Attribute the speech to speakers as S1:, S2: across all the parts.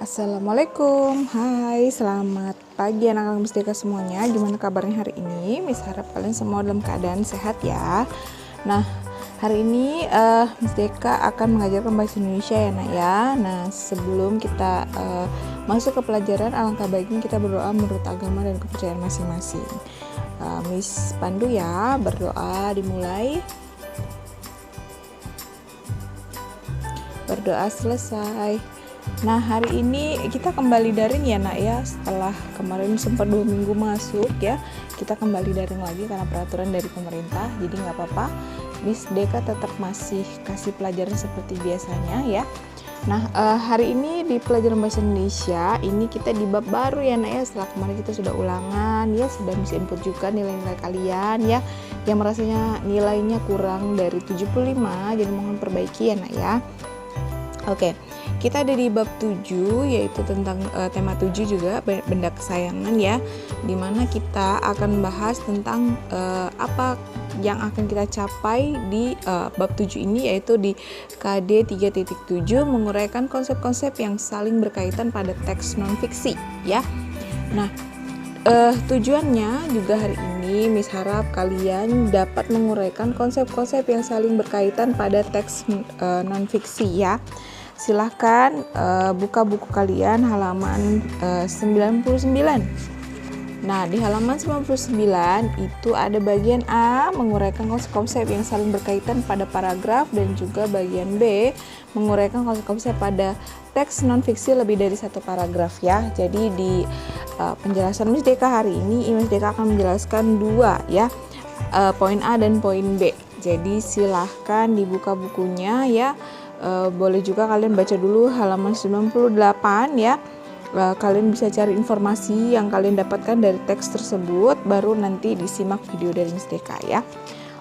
S1: Assalamualaikum, hai selamat pagi anak-anak Mustika semuanya. Gimana kabarnya hari ini? Miss harap kalian semua dalam keadaan sehat ya. Nah, hari ini Mustika akan mengajarkan bahasa Indonesia ya nak ya. Nah, sebelum kita masuk ke pelajaran, alangkah baiknya kita berdoa menurut agama dan kepercayaan masing-masing. Miss pandu ya, berdoa dimulai. Berdoa selesai. Nah, hari ini kita kembali daring ya nak ya. Setelah kemarin sempat 2 minggu masuk ya, kita kembali daring lagi karena peraturan dari pemerintah. Jadi nggak apa-apa, Miss Deka tetap masih kasih pelajaran seperti biasanya ya. Nah, hari ini di pelajaran bahasa Indonesia ini kita di bab baru ya nak ya. Setelah kemarin kita sudah ulangan ya, sudah Miss input juga nilai-nilai kalian ya, yang merasanya nilainya kurang dari 75, jadi mohon perbaiki ya nak ya. Oke, kita ada di bab 7 yaitu tentang tema 7 juga benda kesayangan ya, dimana kita akan bahas tentang apa yang akan kita capai di bab 7 ini, yaitu di KD 3.7 menguraikan konsep-konsep yang saling berkaitan pada teks non-fiksi ya. Nah, tujuannya juga hari ini Miss harap kalian dapat menguraikan konsep-konsep yang saling berkaitan pada teks non-fiksi ya. Silahkan buka buku kalian halaman 99. Nah, di halaman 99 itu ada bagian A menguraikan konsep-konsep yang saling berkaitan pada paragraf, dan juga bagian B menguraikan konsep-konsep pada teks non-fiksi lebih dari satu paragraf ya. Jadi di penjelasan Miss Deka hari ini Miss Deka akan menjelaskan dua ya, poin A dan poin B. Jadi silahkan dibuka bukunya ya. Boleh juga kalian baca dulu halaman 98 ya. Kalian bisa cari informasi yang kalian dapatkan dari teks tersebut, baru nanti disimak video dari Miss Deka ya.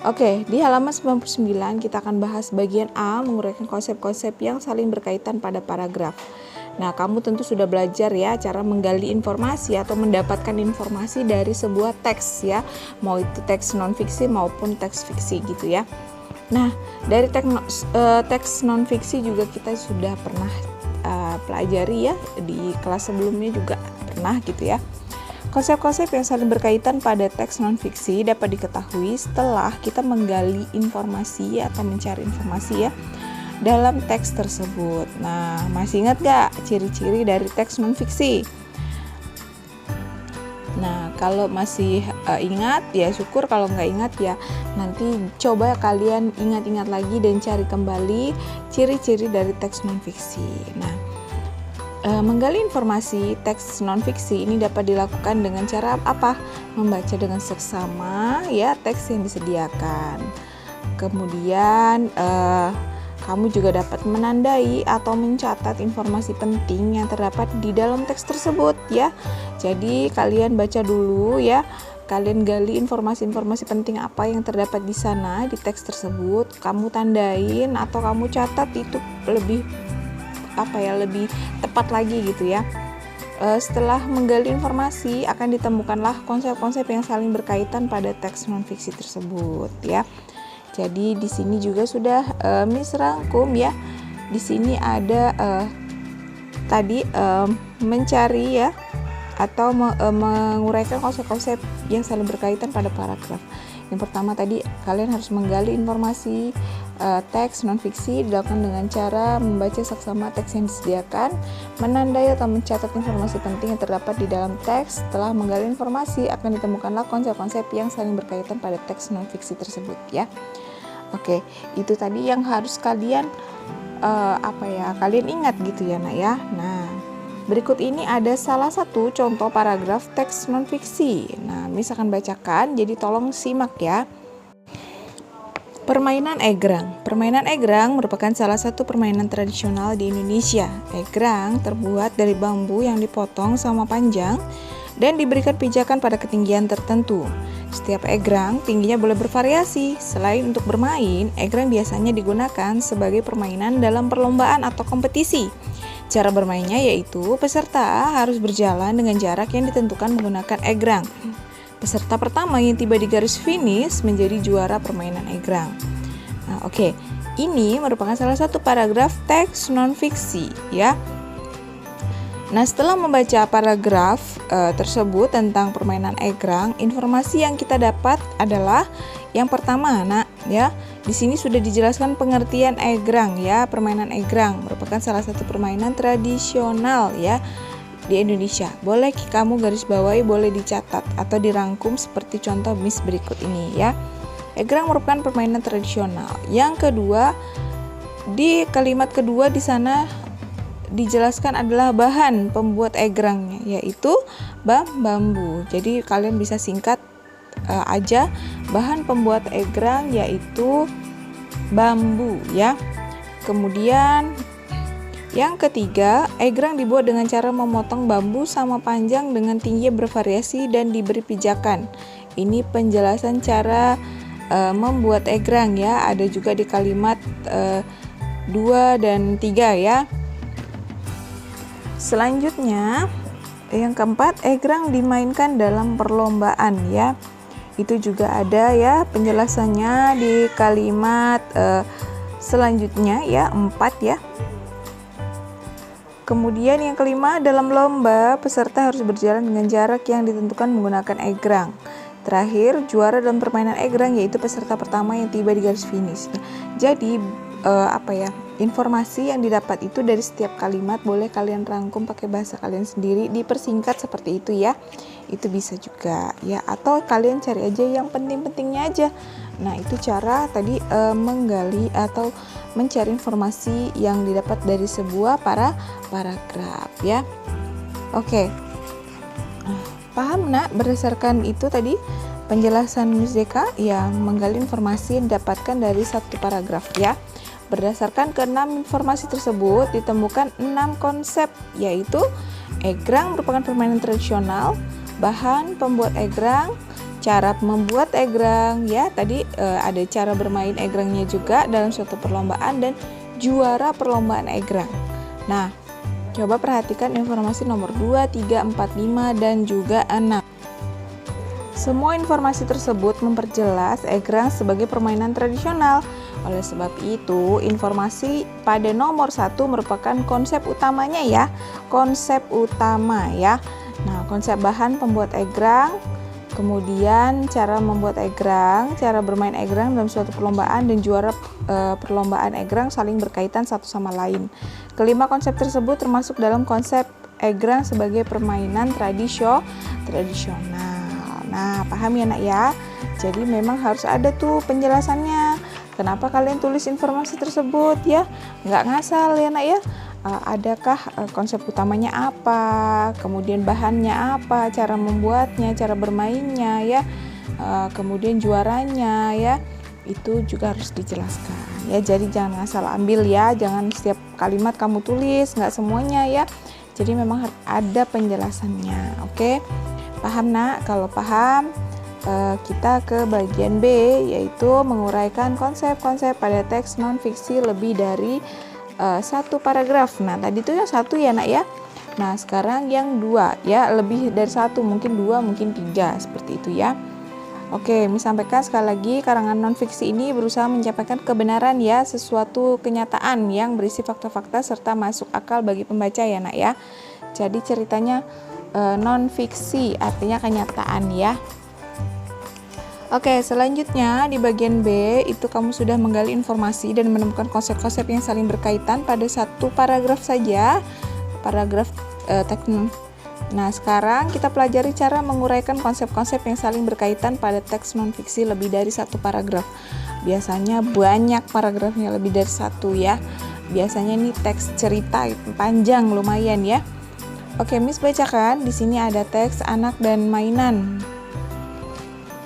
S1: Oke, di halaman 99 kita akan bahas bagian A menguraikan konsep-konsep yang saling berkaitan pada paragraf. Nah, kamu tentu sudah belajar ya cara menggali informasi atau mendapatkan informasi dari sebuah teks ya, mau itu teks non-fiksi maupun teks fiksi gitu ya. Nah, dari teks non-fiksi juga kita sudah pernah pelajari ya, di kelas sebelumnya juga pernah gitu ya. Konsep-konsep yang saling berkaitan pada teks non-fiksi dapat diketahui setelah kita menggali informasi atau mencari informasi ya dalam teks tersebut. Nah, masih ingat gak ciri-ciri dari teks non-fiksi? Nah, kalau masih ingat ya syukur, kalau nggak ingat ya nanti coba kalian ingat-ingat lagi dan cari kembali ciri-ciri dari teks non-fiksi. Nah, menggali informasi teks non-fiksi ini dapat dilakukan dengan cara apa? Membaca dengan seksama ya teks yang disediakan. Kemudian kamu juga dapat menandai atau mencatat informasi penting yang terdapat di dalam teks tersebut ya. Jadi kalian baca dulu ya, kalian gali informasi-informasi penting apa yang terdapat di sana di teks tersebut, kamu tandain atau kamu catat, itu lebih lebih tepat lagi gitu ya. Setelah menggali informasi akan ditemukanlah konsep-konsep yang saling berkaitan pada teks non-fiksi tersebut ya. Jadi di sini juga sudah Miss rangkum ya. Di sini ada tadi mencari ya atau menguraikan konsep-konsep yang saling berkaitan pada paragraf. Yang pertama tadi kalian harus menggali informasi teks non-fiksi dilakukan dengan cara membaca saksama teks yang disediakan, menandai atau mencatat informasi penting yang terdapat di dalam teks. Setelah menggali informasi akan ditemukanlah konsep-konsep yang saling berkaitan pada teks non-fiksi tersebut ya. Oke, itu tadi yang harus kalian kalian ingat gitu ya nak ya. Nah, berikut ini ada salah satu contoh paragraf teks non-fiksi. Nah, Miss akan bacakan, jadi tolong simak ya. Permainan egrang. Permainan egrang merupakan salah satu permainan tradisional di Indonesia. Egrang terbuat dari bambu yang dipotong sama panjang dan diberikan pijakan pada ketinggian tertentu. Setiap egrang tingginya boleh bervariasi. Selain untuk bermain, egrang biasanya digunakan sebagai permainan dalam perlombaan atau kompetisi. Cara bermainnya yaitu peserta harus berjalan dengan jarak yang ditentukan menggunakan egrang. Peserta pertama yang tiba di garis finish menjadi juara permainan egrang. Nah, ini merupakan salah satu paragraf teks non-fiksi ya. Nah, setelah membaca paragraf tersebut tentang permainan egrang, informasi yang kita dapat adalah yang pertama, Nak, ya. Di sini sudah dijelaskan pengertian egrang, ya. Permainan egrang merupakan salah satu permainan tradisional, ya, di Indonesia. Boleh kamu garis bawahi, boleh dicatat atau dirangkum seperti contoh Miss berikut ini, ya. Egrang merupakan permainan tradisional. Yang kedua, di kalimat kedua di sana dijelaskan adalah bahan pembuat egrangnya, yaitu bambu. Jadi kalian bisa singkat aja, bahan pembuat egrang yaitu bambu, ya. Kemudian yang ketiga, egrang dibuat dengan cara memotong bambu sama panjang dengan tinggi bervariasi dan diberi pijakan. Ini penjelasan cara membuat egrang, ya. Ada juga di kalimat 2 dan 3, ya. Selanjutnya, yang keempat, egrang dimainkan dalam perlombaan, ya. Itu juga ada, ya, penjelasannya di kalimat selanjutnya, ya, 4, ya. Kemudian yang kelima, dalam lomba peserta harus berjalan dengan jarak yang ditentukan menggunakan egrang. Terakhir, juara dalam permainan egrang yaitu peserta pertama yang tiba di garis finish. Jadi informasi yang didapat itu dari setiap kalimat boleh kalian rangkum pakai bahasa kalian sendiri, dipersingkat seperti itu, ya. Itu bisa juga, ya, atau kalian cari aja yang penting-pentingnya aja. Nah, itu cara tadi menggali atau mencari informasi yang didapat dari sebuah paragraf, ya. Oke. Paham, Nak? Berdasarkan itu tadi penjelasan Miss Deka, ya, menggali informasi yang didapatkan dari satu paragraf, ya. Berdasarkan ke-6 informasi tersebut ditemukan 6 konsep, yaitu egrang merupakan permainan tradisional, bahan pembuat egrang, cara membuat egrang, ya, tadi ada cara bermain egrangnya juga dalam suatu perlombaan, dan juara perlombaan egrang. Nah, coba perhatikan informasi nomor 2, 3, 4, 5 dan juga 6. Semua informasi tersebut memperjelas egrang sebagai permainan tradisional. Oleh sebab itu, informasi pada nomor 1 merupakan konsep utamanya, ya. Konsep utama, ya. Nah, konsep bahan pembuat egrang, kemudian cara membuat egrang, cara bermain egrang dalam suatu perlombaan, dan juara perlombaan egrang saling berkaitan satu sama lain. Kelima konsep tersebut termasuk dalam konsep egrang sebagai permainan tradisional. Nah, paham ya, Nak, ya? Jadi memang harus ada tuh penjelasannya. Kenapa kalian tulis informasi tersebut, ya? Nggak ngasal, ya, Nak, ya? Adakah konsep utamanya apa, kemudian bahannya apa, cara membuatnya, cara bermainnya, ya, kemudian juaranya, ya, itu juga harus dijelaskan, ya. Jadi jangan ngasal ambil, ya, jangan setiap kalimat kamu tulis, nggak semuanya, ya. Jadi memang harus ada penjelasannya. Oke, paham, Nak? Kalau paham, kita ke bagian B, yaitu menguraikan konsep-konsep pada teks non-fiksi lebih dari satu paragraf. Nah, tadi itu yang satu, ya, Nak, ya. Nah, sekarang yang 2, ya, lebih dari satu, mungkin 2, mungkin 3, seperti itu, ya. Oke, Miss sampaikan sekali lagi, karangan non-fiksi ini berusaha menyampaikan kebenaran, ya, sesuatu kenyataan yang berisi fakta-fakta serta masuk akal bagi pembaca, ya, Nak, ya. Jadi ceritanya non-fiksi, artinya kenyataan, ya. Oke, selanjutnya di bagian B itu kamu sudah menggali informasi dan menemukan konsep-konsep yang saling berkaitan pada satu paragraf saja, paragraf teks. Nah, sekarang kita pelajari cara menguraikan konsep-konsep yang saling berkaitan pada teks non-fiksi lebih dari satu paragraf. Biasanya banyak paragrafnya, lebih dari satu, ya. Biasanya ini teks cerita panjang lumayan, ya. Oke, Miss bacakan. Di sini ada teks anak dan mainan.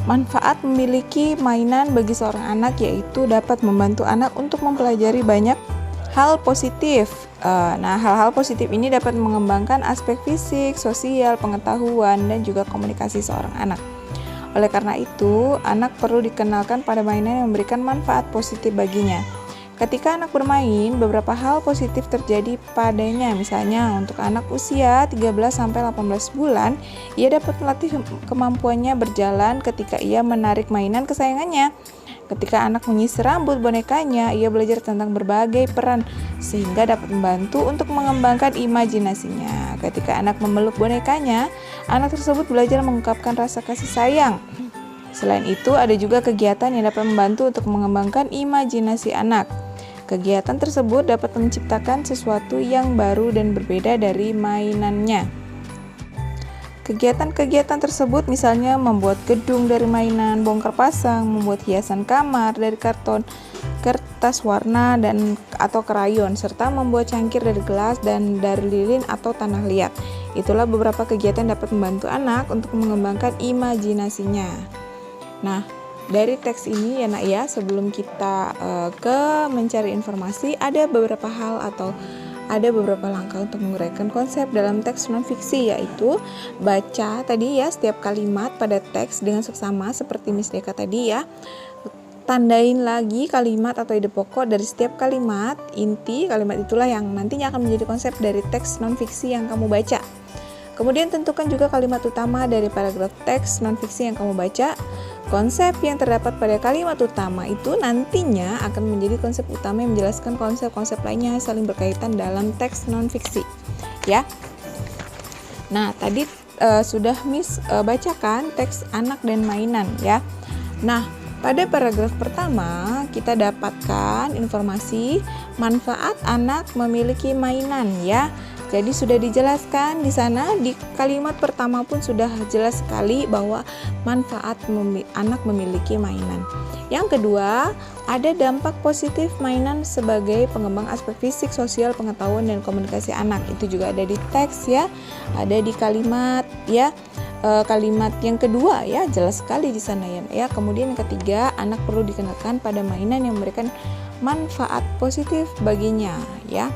S1: Manfaat memiliki mainan bagi seorang anak yaitu dapat membantu anak untuk mempelajari banyak hal positif. Nah, hal-hal positif ini dapat mengembangkan aspek fisik, sosial, pengetahuan, dan juga komunikasi seorang anak. Oleh karena itu, anak perlu dikenalkan pada mainan yang memberikan manfaat positif baginya. Ketika anak bermain, beberapa hal positif terjadi padanya. Misalnya, untuk anak usia 13-18 bulan, ia dapat melatih kemampuannya berjalan ketika ia menarik mainan kesayangannya. Ketika anak menyisir rambut bonekanya, ia belajar tentang berbagai peran, sehingga dapat membantu untuk mengembangkan imajinasinya. Ketika anak memeluk bonekanya, anak tersebut belajar mengungkapkan rasa kasih sayang. Selain itu, ada juga kegiatan yang dapat membantu untuk mengembangkan imajinasi anak. Kegiatan tersebut dapat menciptakan sesuatu yang baru dan berbeda dari mainannya. Kegiatan-kegiatan tersebut misalnya membuat gedung dari mainan, bongkar pasang, membuat hiasan kamar dari karton, kertas warna atau krayon, serta membuat cangkir dari gelas dan dari lilin atau tanah liat. Itulah beberapa kegiatan yang dapat membantu anak untuk mengembangkan imajinasinya. Nah, dari teks ini ya nak ya, sebelum kita ke mencari informasi, ada beberapa hal atau ada beberapa langkah untuk menguraikan konsep dalam teks non-fiksi, yaitu baca tadi ya setiap kalimat pada teks dengan seksama seperti Miss Deka tadi ya. Tandain lagi kalimat atau ide pokok dari setiap kalimat. Inti kalimat itulah yang nantinya akan menjadi konsep dari teks non-fiksi yang kamu baca. Kemudian tentukan juga kalimat utama dari paragraf teks non-fiksi yang kamu baca. Konsep yang terdapat pada kalimat utama itu nantinya akan menjadi konsep utama yang menjelaskan konsep-konsep lainnya saling berkaitan dalam teks non-fiksi ya. Nah, tadi sudah Miss bacakan teks anak dan mainan ya. Nah, pada paragraf pertama kita dapatkan informasi manfaat anak memiliki mainan ya. Jadi sudah dijelaskan di sana, di kalimat pertama pun sudah jelas sekali bahwa manfaat anak memiliki mainan. Yang kedua, ada dampak positif mainan sebagai pengembang aspek fisik, sosial, pengetahuan, dan komunikasi anak. Itu juga ada di teks ya, ada di kalimat ya. Kalimat yang kedua ya, jelas sekali di sana ya. Kemudian yang ketiga, anak perlu dikenalkan pada mainan yang memberikan manfaat positif baginya ya.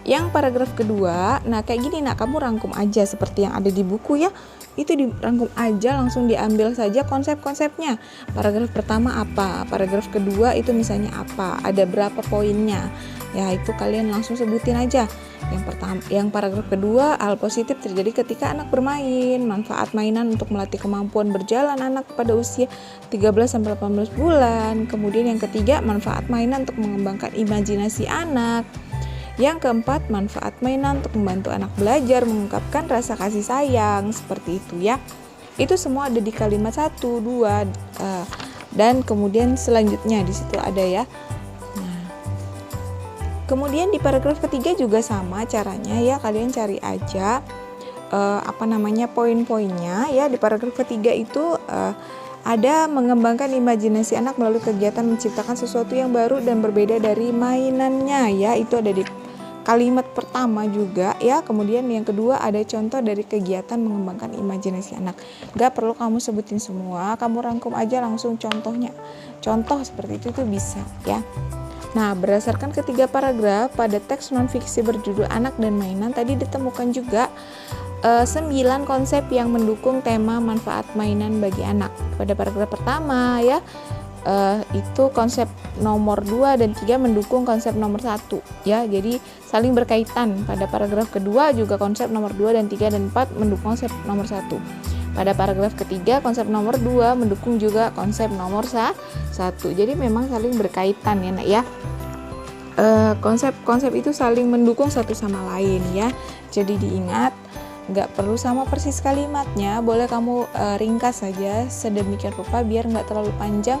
S1: Yang paragraf kedua, nah kayak gini nak, kamu rangkum aja seperti yang ada di buku ya. Itu dirangkum aja, langsung diambil saja konsep-konsepnya. Paragraf pertama apa, paragraf kedua itu misalnya apa, ada berapa poinnya. Ya itu kalian langsung sebutin aja. Yang paragraf kedua, hal positif terjadi ketika anak bermain, manfaat mainan untuk melatih kemampuan berjalan anak pada usia 13-18 bulan. Kemudian yang ketiga, manfaat mainan untuk mengembangkan imajinasi anak. Yang keempat, manfaat mainan untuk membantu anak belajar mengungkapkan rasa kasih sayang, seperti itu ya. Itu semua ada di kalimat 1, 2 dan kemudian selanjutnya di situ ada ya. Nah, kemudian di paragraf ketiga juga sama caranya ya, kalian cari aja poin-poinnya ya. Di paragraf ketiga itu ada mengembangkan imajinasi anak melalui kegiatan menciptakan sesuatu yang baru dan berbeda dari mainannya ya. Itu ada di kalimat pertama juga ya. Kemudian yang kedua ada contoh dari kegiatan mengembangkan imajinasi anak. Gak perlu kamu sebutin semua, kamu rangkum aja langsung contohnya. Contoh seperti itu tuh bisa ya. Nah, berdasarkan ketiga paragraf pada teks non-fiksi berjudul anak dan mainan, tadi ditemukan juga 9 konsep yang mendukung tema manfaat mainan bagi anak. Pada paragraf pertama ya, itu konsep nomor 2 dan 3 mendukung konsep nomor 1 ya. Jadi saling berkaitan. Pada paragraf kedua juga konsep nomor 2 dan 3 dan 4 mendukung konsep nomor 1. Pada paragraf ketiga konsep nomor 2 mendukung juga konsep nomor 1. Jadi memang saling berkaitan ya nak ya. Konsep-konsep itu saling mendukung satu sama lain ya. Jadi diingat, nggak perlu sama persis kalimatnya, boleh kamu ringkas saja sedemikian rupa biar nggak terlalu panjang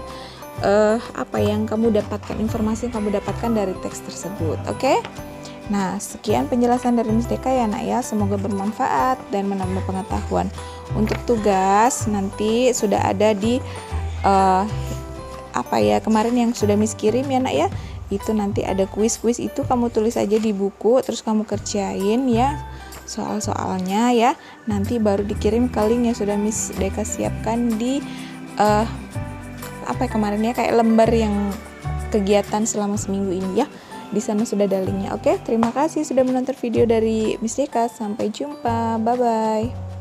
S1: apa yang kamu dapatkan, informasi yang kamu dapatkan dari teks tersebut. Oke? Nah, sekian penjelasan dari Miss Deka ya nak ya, semoga bermanfaat dan menambah pengetahuan. Untuk tugas nanti sudah ada di kemarin yang sudah Miss kirim ya nak ya. Itu nanti ada kuis-kuis, itu kamu tulis aja di buku terus kamu kerjain ya soal-soalnya ya. Nanti baru dikirim ke link yang sudah Miss Deka siapkan di kemarin ya, kayak lembar yang kegiatan selama seminggu ini ya. Di sana sudah ada linknya. Oke, terima kasih sudah menonton video dari Miss Deka. Sampai jumpa. Bye bye.